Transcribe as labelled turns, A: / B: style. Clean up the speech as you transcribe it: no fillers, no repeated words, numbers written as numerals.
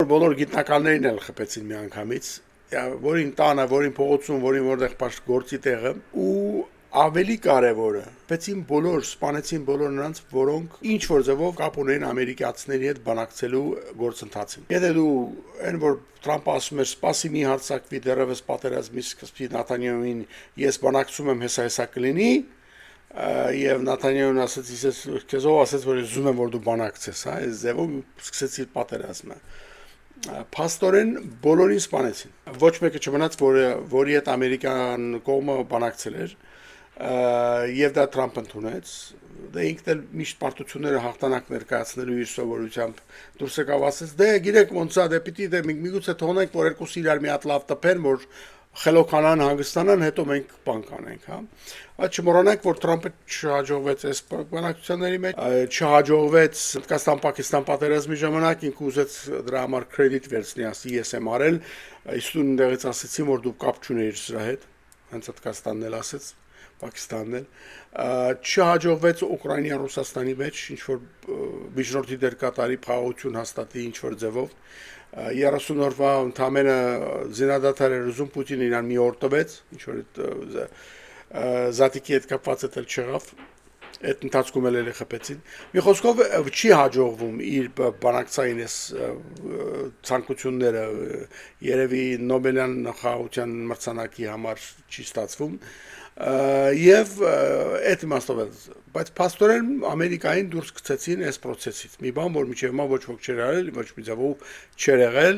A: բոլոր գիտնականներին էլ խփեցին միանգամից, որին տանը, որին փողոցում, որին որտեղ գործի տեղը ու ավելի կարևորը, սպանեցին բոլոր նրանց, որոնք ինչ որ ձևով կապ ունեն ամերիկացիների հետ բանակցելու գործընթացին։ Եթե դու այն որ Թրամփը ասում էր սպասի մի հարձակվի դեռևս պատերազմի սկզբի Նեթանյահուին ես բանակցում եմ հեսա կլինի եւ Նեթանյահուն ասաց ես քեզ ով ասաց որ ես ուզում եմ որ դու բանակցես, հա, այս ձևով սկսեցի պատերազմը։ Փաստորեն բոլորին սպանեցին։ Ոչ մեկը չմնաց, որի հետ ամերիկյան կողմը բանակցել էր, եւ դա Թրամփը ընդունեց։ Դե ինքն էլ միշտ պարտությունները հաղթանակ ներկայացնելու իր սովորությամբ դուրս եկավ ասեց, դե գիտեք ոնց է, դե պիտի դե միգուցե թողնենք, որ երկուսը իրար մի հատ լավ տպեն, որ խելոքանան, հանգստանան, հետո մենք բան կանենք, հա։ Բայց չմոռանանք, որ Թրամփը չհաջողվեց այս բանակցությունների մեջ, չհաջողվեց Հնդկաստան-Պակիստան պատերազմի ժամանակ, ինքը ուզեց դրա համար կրեդիտ վերցնի, ասի ես եմ արել, 50-ից ասեցին, որ դու կապ չունեիր սրա հետ, հենց Հնդկաստանն էլ ասեց, Պակիստանն էլ, չհաջողվեց Ուկրաինան Ռուսաստանի մեջ, ինչ որ միջնորդի դեր կատարի, փաղություն հաստատի ինչ որ ձևով, 30 օրվա ընդամենը զինադադար էր ուզում Պուտինը իրան մի օր տվեց, ինչ որ զատիկի հետ կապված էլ չեղավ, այդ ընթացքում էլ խփեցին։ Մի խոսքով չի հաջողվում իր բանակցային այս ցանկությունները, երևի Նոբելյան խաղաղության մրցանակի համար չի ստացվում, եւ այդ իմաստով էլ, բայց փաստորեն Ամերիկային դուրս գցեցին այս process-ից։ Մի բան, որ միջև հիմա ոչ ոք չէր արել, ոչ մի ձևով չէր եղել,